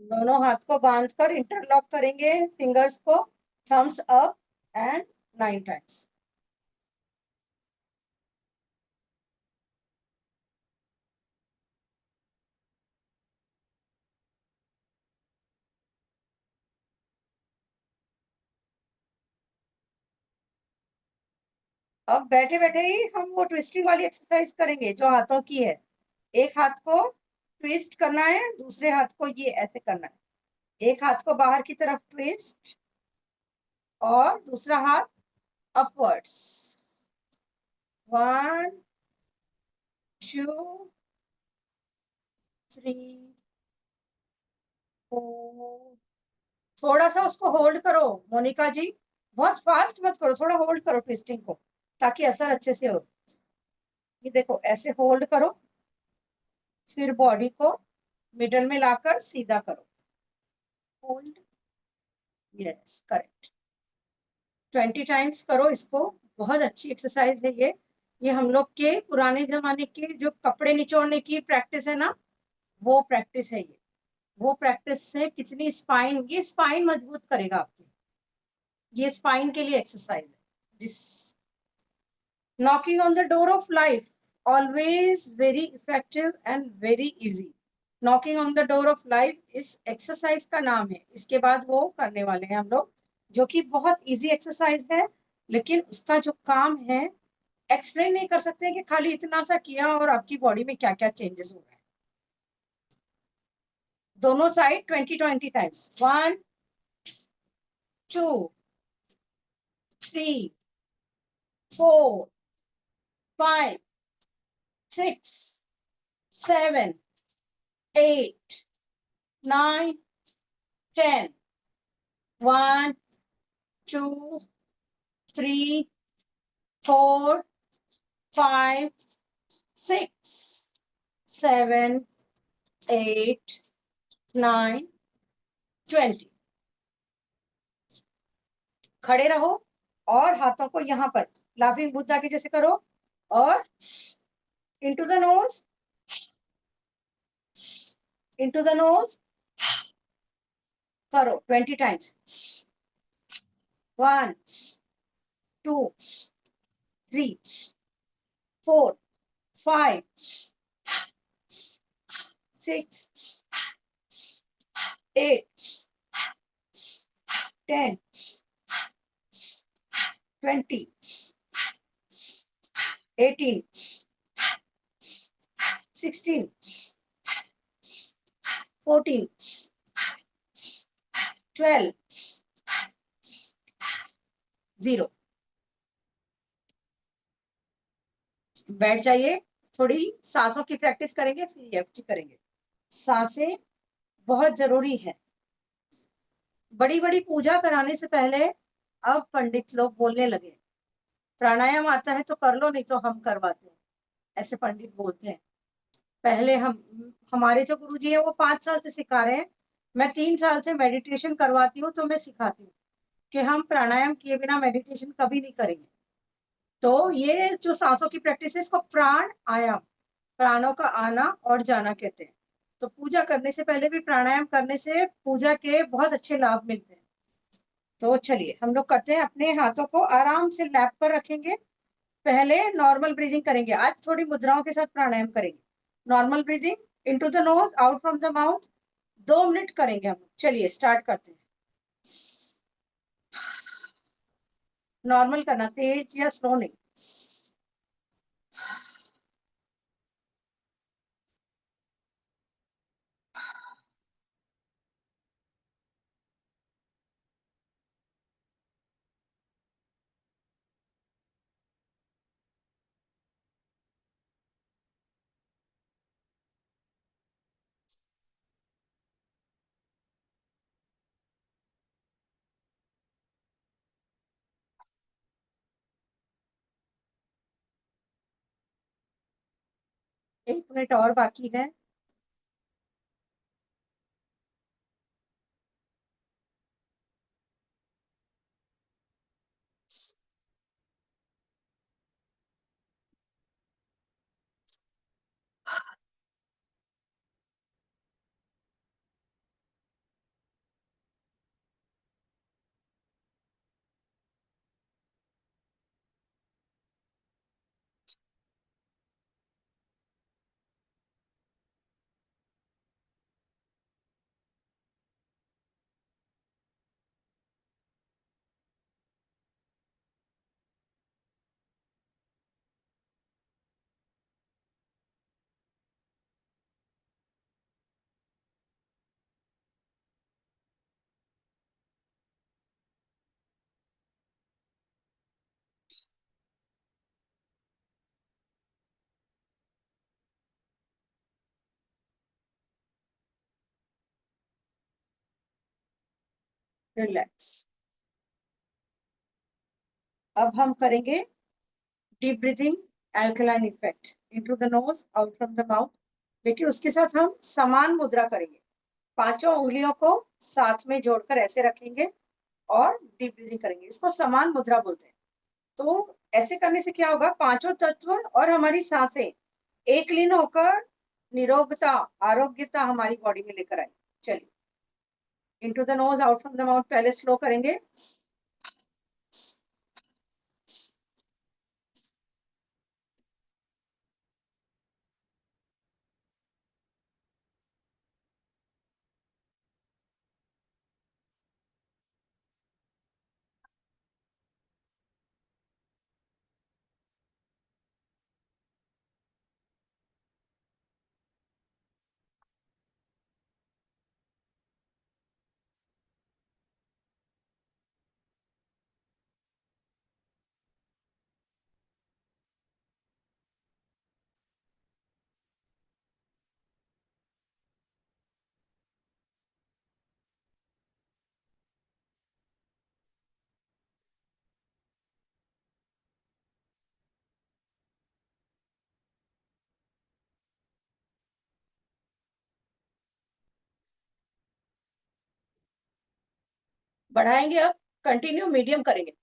दोनों हाथ को बांधकर इंटरलॉक करेंगे फिंगर्स को, थम्स अप एंड 9 टाइम्स। अब बैठे बैठे ही हम वो ट्विस्टिंग वाली एक्सरसाइज करेंगे जो हाथों की है। एक हाथ को ट्विस्ट करना है, दूसरे हाथ को ये ऐसे करना है। एक हाथ को बाहर की तरफ ट्विस्ट और दूसरा हाथ अपवर्ड्स। 1 2 3 4। थोड़ा सा उसको होल्ड करो मोनिका जी, बहुत फास्ट मत करो, थोड़ा होल्ड करो ट्विस्टिंग को ताकि असर अच्छे से हो। ये देखो ऐसे होल्ड करो, फिर बॉडी को मिडल में लाकर सीधा करो, होल्ड, यस करेक्ट। 20 टाइम्स करो इसको, बहुत अच्छी एक्सरसाइज है ये हम लोग के पुराने जमाने के जो कपड़े निचोड़ने की प्रैक्टिस है ना, वो प्रैक्टिस है ये। वो प्रैक्टिस से कितनी स्पाइन, ये स्पाइन मजबूत करेगा आपकी, ये स्पाइन के लिए एक्सरसाइज है। जिस knocking on the door of life, always very effective and very easy। knocking on the door of life इस एक्सरसाइज का नाम है। इसके बाद वो करने वाले हैं हम लोग, जो कि बहुत इजी एक्सरसाइज है, लेकिन उसका जो काम है एक्सप्लेन नहीं कर सकते कि खाली इतना सा किया और आपकी बॉडी में क्या क्या चेंजेस हो रहे हैं। दोनों साइड 20 टाइम्स। 1 2 3 4 5 6 7 8 9 10। 1 2 3 4 5 6 7 8 9 20। खड़े रहो और हाथों को यहां पर लाफिंग बुद्धा के जैसे करो और into the nose, into the nose करो 20 टाइम्स। 1 2 3 4 5 6 8 10 20 18 16 14 12 0। बैठ जाइए, थोड़ी सांसों की प्रैक्टिस करेंगे फिर EFT करेंगे। सांसें बहुत जरूरी है। बड़ी बड़ी पूजा कराने से पहले अब पंडित लोग बोलने लगे प्राणायाम आता है तो कर लो, नहीं तो हम करवाते हैं, ऐसे पंडित बोलते हैं। पहले हमारे जो गुरुजी है वो 5 साल से सिखा रहे हैं, मैं 3 साल से मेडिटेशन करवाती हूँ, तो मैं सिखाती हूँ कि हम प्राणायाम किए बिना मेडिटेशन कभी नहीं करेंगे। तो ये जो सांसों की प्रैक्टिस है इसको प्राण आयाम, प्राणों का आना और जाना कहते हैं। तो पूजा करने से पहले भी प्राणायाम करने से पूजा के बहुत अच्छे लाभ मिलते हैं। तो चलिए हम लोग करते हैं, अपने हाथों को आराम से लैप पर रखेंगे। पहले नॉर्मल ब्रीदिंग करेंगे, आज थोड़ी मुद्राओं के साथ प्राणायाम करेंगे। Normal breathing into the nose, out from the mouth, 2 minute करेंगे हम। चलिए स्टार्ट करते हैं। नॉर्मल करना, तेज या स्लो नहीं। एक मिनट और बाकी है। रिलैक्स। अब हम करेंगे deep breathing, alkaline effect, into the nose, out from the mouth. लेकिन उसके साथ हम समान मुद्रा करेंगे, पांचों उंगलियों को साथ में जोड़कर ऐसे रखेंगे और डीप ब्रीथिंग करेंगे। इसको समान मुद्रा बोलते हैं। तो ऐसे करने से क्या होगा, पांचों तत्व और हमारी सांसें एक लीन होकर निरोगता, आरोग्यता हमारी बॉडी में लेकर आए। चलिए, into the nose, out from the mouth पहले स्लो करेंगे। बढ़ाएंगे, अब कंटिन्यू मीडियम करेंगे।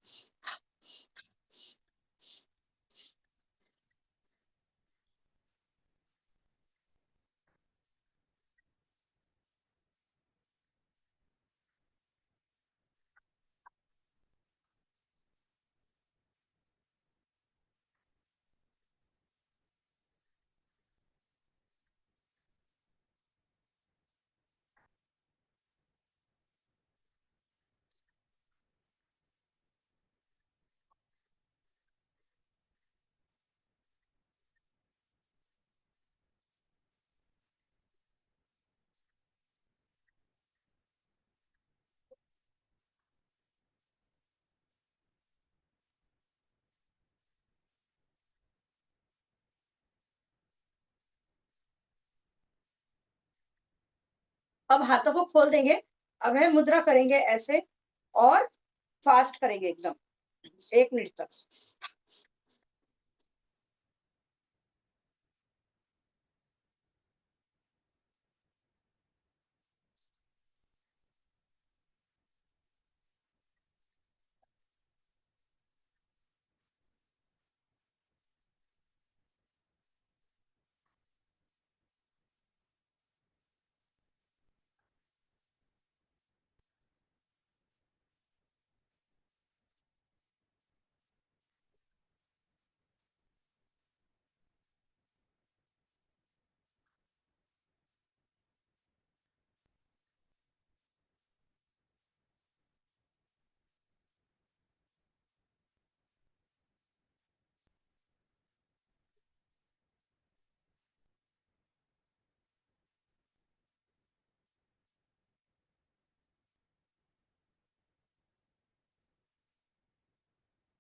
अब हाथों को खोल देंगे, अभय मुद्रा करेंगे ऐसे और फास्ट करेंगे एकदम 1 मिनट तक।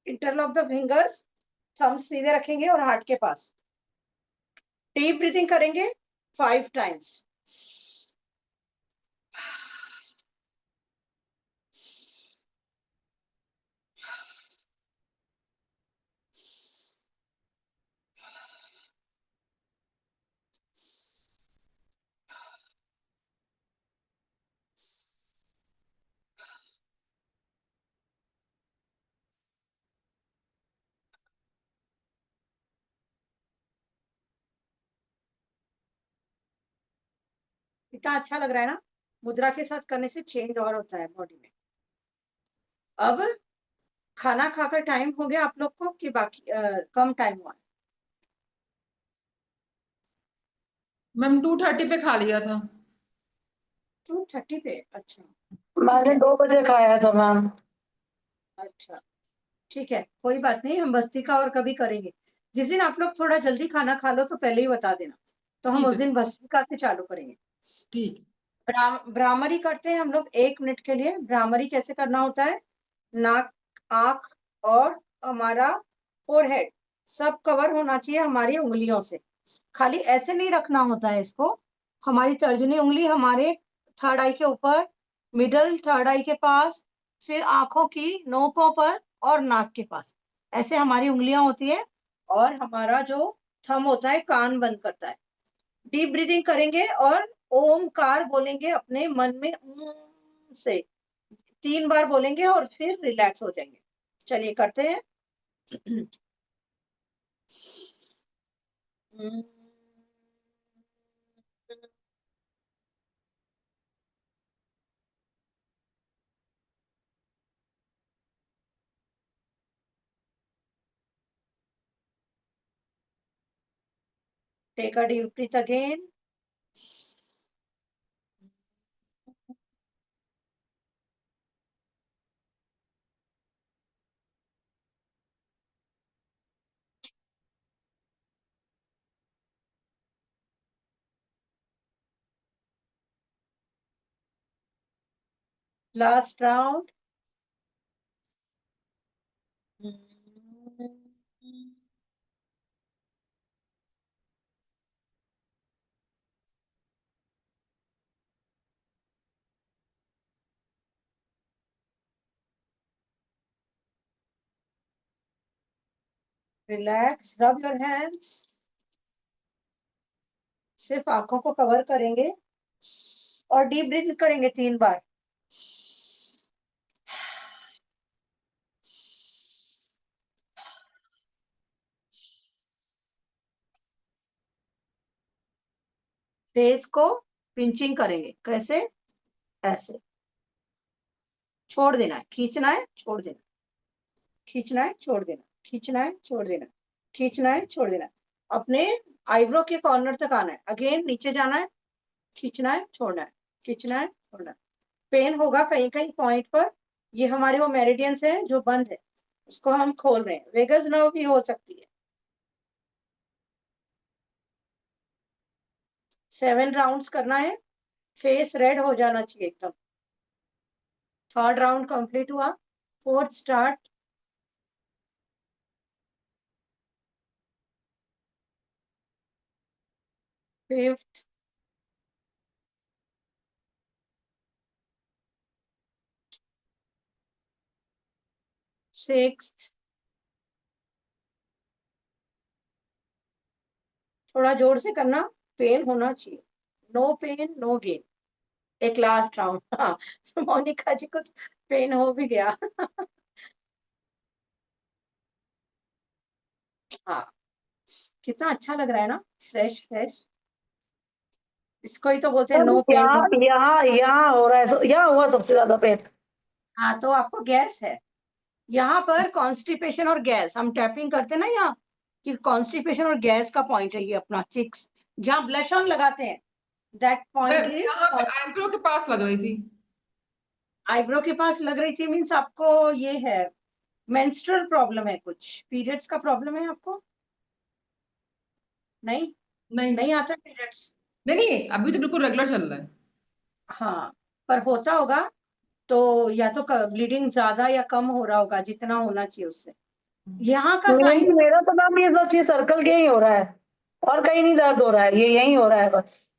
इंटरलॉक द फिंगर्स, थंब सीधे रखेंगे और हार्ट के पास। डीप ब्रीथिंग करेंगे 5 टाइम्स। कितना अच्छा लग रहा है ना, मुद्रा के साथ करने से चेंज और होता है बॉडी में। अब खाना खाकर टाइम हो गया आप लोग को कि बाकी कम टाइम हुआ है? मैम 2:30 पे खा लिया था। 2:30 पे? अच्छा मैंने 2 बजे खाया था मैम। अच्छा, ठीक है, कोई बात नहीं, हम बस्ती का और कभी करेंगे। जिस दिन आप लोग थोड़ा जल्दी खाना खा लो तो पहले ही बता देना, तो हम ठीक उस है दिन बस्ती का से चालू करेंगे। ठीक है। भ्रामरी करते हैं हम लोग 1 मिनट के लिए। भ्रामरी कैसे करना होता है, नाक, आंख और हमारा फोरहेड सब कवर होना चाहिए हमारी उंगलियों से। खाली ऐसे नहीं रखना होता है इसको, हमारी तर्जनी उंगली हमारे थर्ड आई के ऊपर मिडल थर्ड आई के पास, फिर आंखों की नोकों पर और नाक के पास, ऐसे हमारी उंगलियां होती है। और हमारा जो थंब होता है कान बंद करता है। डीप ब्रीदिंग करेंगे और ओमकार बोलेंगे अपने मन में से 3 बार बोलेंगे और फिर रिलैक्स हो जाएंगे। चलिए करते हैं। Take a deep breath again. Last round. Relax, rub your hands. सिर्फ आंखों को कवर करेंगे और डीप ब्रीथ करेंगे 3 बार। फेस को पिंचिंग करेंगे। कैसे? ऐसे छोड़ देना है, खींचना है, छोड़ देना, खींचना है, छोड़ देना, खींचना है, छोड़ देना, खींचना है, छोड़ देना। अपने आईब्रो के कॉर्नर तक आना है। अगेन नीचे जाना है, खींचना है, छोड़ना है, खींचना है, छोड़ना है। पेन होगा कहीं कहीं पॉइंट पर। ये हमारी वो मेरिडियंस है जो बंद है, उसको हम खोल रहे हैं। वेगस नर्व भी हो सकती है। 7 राउंड्स करना है। फेस रेड हो जाना चाहिए एकदम। थर्ड राउंड कंप्लीट हुआ। Fourth start. फिफ्थ। सिक्स्थ। थोड़ा जोर से करना, पेन होना चाहिए। No pain no gain. एक लास्ट राउंड। हाँ, मोनिका जी को पेन हो भी गया। हाँ, कितना अच्छा लग रहा है ना, फ्रेश फ्रेश। इसको ही तो बोलते हैं नो पेन नो। यहाँ यहाँ यहाँ हो रहा है, यहाँ हुआ सबसे ज्यादा पेन। हाँ, तो आपको गैस है यहाँ पर। कॉन्स्टिपेशन और गैस हम टैपिंग करते हैं ना यहाँ, कि कॉन्स्टिपेशन और गैस का पॉइंट है ये अपना चिक्स, जहाँ ब्लश ऑन लगाते हैं। दैट पॉइंट इज यहाँ पे आईब्रो के पास लग रही थी। आईब्रो के पास लग रही थी। मीन्स आपको ये है, मेंस्ट्रुअल प्रॉब्लम है, कुछ पीरियड्स का प्रॉब्लम है आपको? नहीं, नहीं नहीं आता पीरियड्स? नहीं नहीं, अभी तो बिल्कुल रेगुलर चल रहा है। हाँ, पर होता होगा तो या तो ब्लीडिंग ज्यादा या कम हो रहा होगा जितना होना चाहिए उससे। यहाँ का नहीं, साइन मेरा तो मैम ये बस ये सर्कल के ही हो रहा है, और कहीं नहीं दर्द हो रहा है, ये यही हो रहा है बस।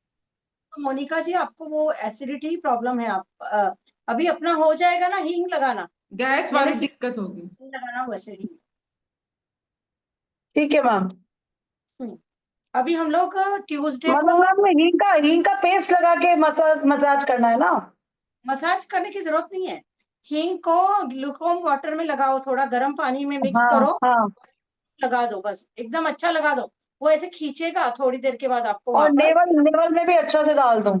तो मोनिका जी आपको वो एसिडिटी प्रॉब्लम है। आप अभी अपना हो जाएगा ना, हींग लगाना। गैस मैंने वाली दिक्कत होगी। हींग लगाना वैसे ही। ठीक है मैम। अभी हम लोग ट्यूसडे को मतलब मैम हींग का पेस्ट लगा के मसाज मसाज करना है ना? मसाज करने की जरूरत नहीं है। हींग को ग्लूकोम वाटर में लगाओ, थोड़ा गर्म पानी में मिक्स हाँ करो, हाँ। लगा दो, बस एकदम अच्छा लगा दो। वो ऐसे खींचेगा थोड़ी देर के बाद आपको और वहां पर। नेवल नेवल में भी अच्छा से डाल दूं?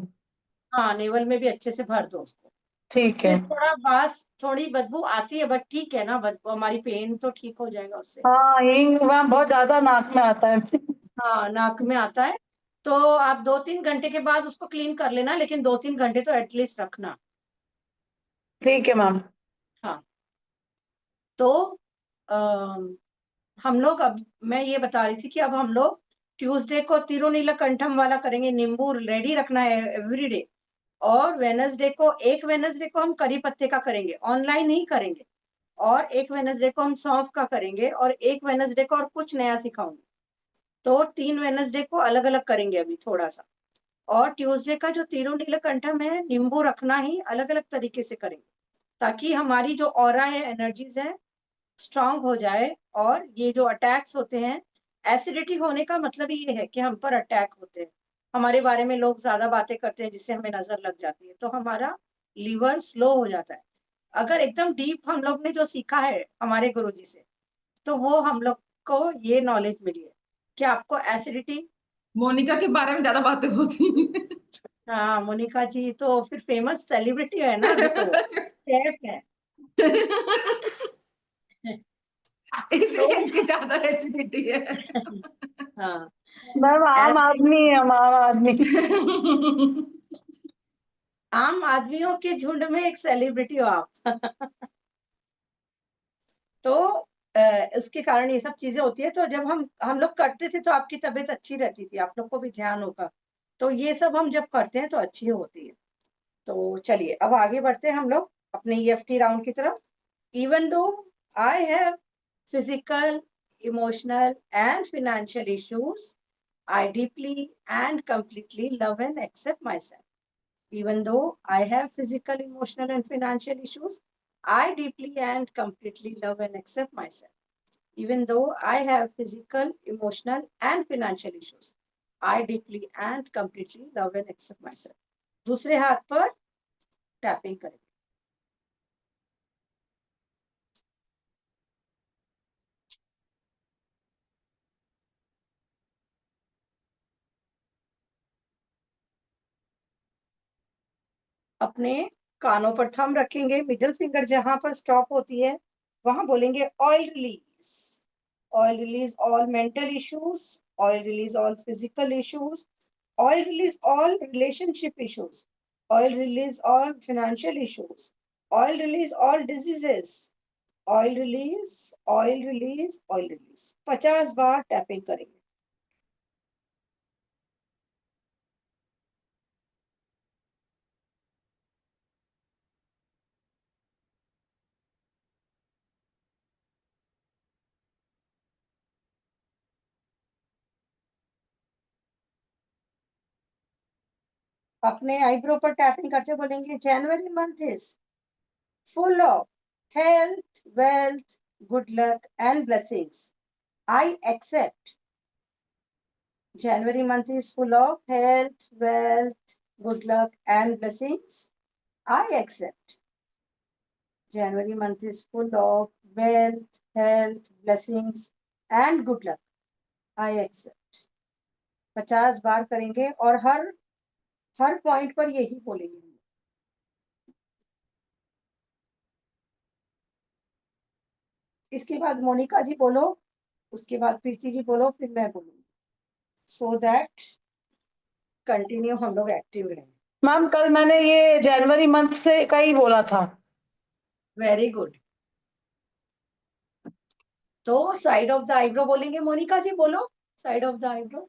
हाँ, नेवल में भी अच्छे से भर दो उसको। ठीक है। फिर थोड़ा बास, थोड़ी बदबू आती है बट ठीक है ना, बदबू हमारी पेन तो ठीक हो जाएगा उससे। हाँ, हींग मैम बहुत ज्यादा नाक में आता है। हाँ, नाक में आता है। तो आप 2-3 घंटे के बाद उसको क्लीन कर लेना, लेकिन 2-3 घंटे तो एटलीस्ट रखना। ठीक है मैम। हाँ, तो हम लोग अब, मैं ये बता रही थी कि अब हम लोग ट्यूसडे को तिरुनीलकंठम वाला करेंगे। नींबू रेडी रखना है एवरीडे। और वेनसडे को, एक वेनसडे को हम करी पत्ते का करेंगे, ऑनलाइन ही करेंगे। और एक वेनसडे को हम सौंफ का करेंगे, और एक वेनसडे को और कुछ नया सिखाऊंगी। तो 3 वेनसडे को अलग अलग करेंगे अभी थोड़ा सा। और ट्यूसडे का जो तिरुनीलकंठम है, नींबू रखना ही अलग अलग तरीके से करेंगे, ताकि हमारी जो ऑरा है, एनर्जीज है, स्ट्रांग हो जाए। और ये जो अटैक्स होते हैं, एसिडिटी होने का मतलब ये है कि हम पर अटैक होते हैं, हमारे बारे में लोग ज्यादा बातें करते हैं जिससे हमें नजर लग जाती है, तो हमारा लीवर स्लो हो जाता है। अगर एकदम डीप हम लोग ने जो सीखा है हमारे गुरुजी से, तो वो हम लोग को ये नॉलेज मिली है कि आपको एसिडिटी। मोनिका के बारे में ज्यादा बातें होती हाँ, मोनिका जी तो फिर फेमस सेलिब्रिटी है ना, अभी तो शेफ है। इसलिए तो इनकी ज्यादा एसिडिटी है। हाँ, मैम आम ऐसे आदमी है हम, आम आदमी। आम आदमियों के झुंड में एक सेलिब्रिटी हो आप। तो उसके कारण ये सब चीजें होती है। तो जब हम लोग करते थे तो आपकी तबीयत अच्छी रहती थी, आप लोग को भी ध्यान होगा। तो ये सब हम जब करते हैं तो अच्छी होती है। तो चलिए अब आगे बढ़ते हैं हम लोग अपने ईएफटी राउंड की तरफ। Even though I have physical, emotional and financial issues, I deeply and completely love and accept myself. Even though I have physical, emotional, and financial issues, I deeply and completely love and accept myself. Even though I have physical, emotional, and financial issues, I deeply and completely love and accept myself. दूसरे हाथ पर tapping करेंगे। अपने कानों पर thumb रखेंगे, middle finger जहां पर स्टॉप होती है वहां बोलेंगे oil release. Oil release all mental issues, oil release all physical issues, oil release all relationship issues, oil release all financial issues, oil release all diseases, oil release, oil release, oil release. 50 बार tapping करेंगे। अपने eyebrow पर tapping करते बोलेंगे January month is full of health, wealth, good luck, and blessings. I accept. January month is full of health, wealth, good luck, and blessings. I accept. January month is full of wealth, health, blessings, and good luck. I accept. 50 बार करेंगे और हर point पर यही बोलेंगे। इसके बाद मोनिका जी बोलो, उसके बाद प्रीति जी बोलो, फिर मैं बोलूंगी, सो दैट कंटिन्यू हम लोग एक्टिव रहें। मैम कल मैंने ये जनवरी मंथ से का ही बोला था। Very good. तो साइड ऑफ द आईब्रो बोलेंगे, मोनिका जी बोलो, side of the eyebrow.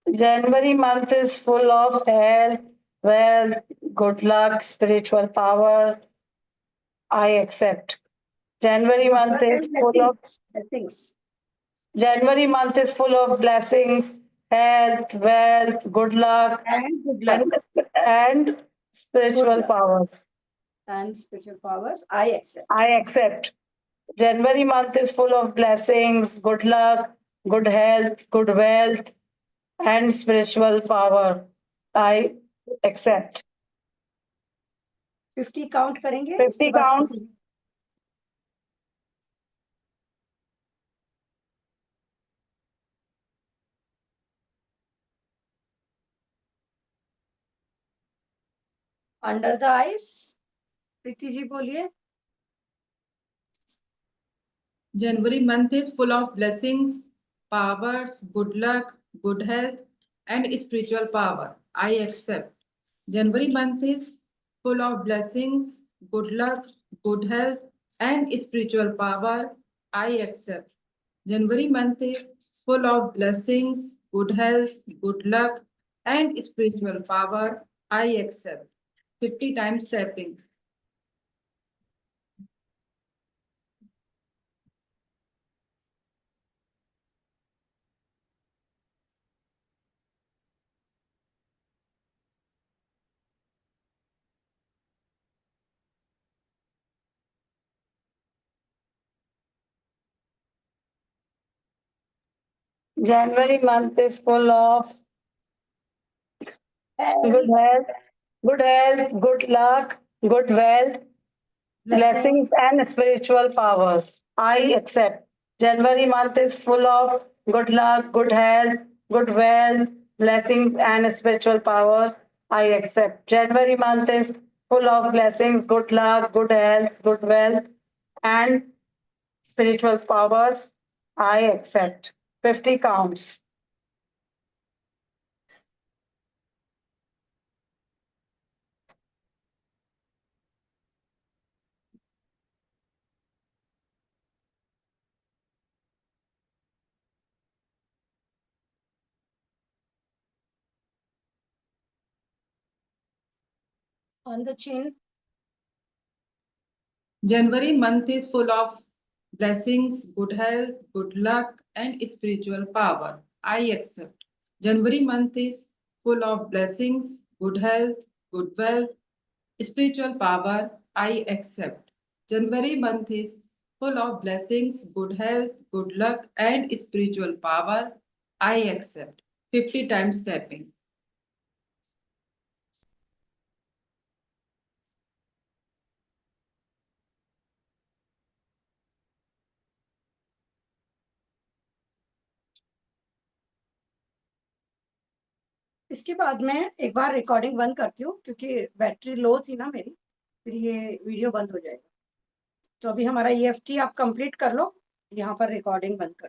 January month is full of health, wealth, good luck, spiritual power. I accept. January good month luck is and full of blessings, blessings. January month is full of blessings, health, wealth, good luck, and good and luck, and good spiritual luck powers. And spiritual powers, I accept. I accept. January month is full of blessings, good luck, good health, good wealth, and spiritual power. I accept. 50 count करेंगे, उसके 50 बाद counts. Under the eyes. Preeti ji बोलिए। January month is full of blessings, powers, good luck, good health, and spiritual power. I accept. January month is full of blessings, good luck, good health, and spiritual power. I accept. January month is full of blessings, good health, good luck, and spiritual power. I accept. 50 times tapping. January month is full of good health, good luck, good wealth, blessings and spiritual powers. I accept. January month is full of good luck, good health, good wealth, blessings and spiritual power. I accept. January month is full of blessings, good luck, good health, good wealth and spiritual powers. I accept. 50 counts. On the chin. January month is full of blessings, good health, good luck, and spiritual power. I accept. January month is full of blessings, good health, good wealth, spiritual power. I accept. January month is full of blessings, good health, good luck, and spiritual power. I accept. 50 times tapping. इसके बाद मैं एक बार recording बंद करती हूँ क्योंकि battery low थी ना मेरी, फिर ये वीडियो बंद हो जाएगा। तो अभी हमारा EFT आप कंप्लीट कर लो, यहाँ पर रिकॉर्डिंग बंद कर।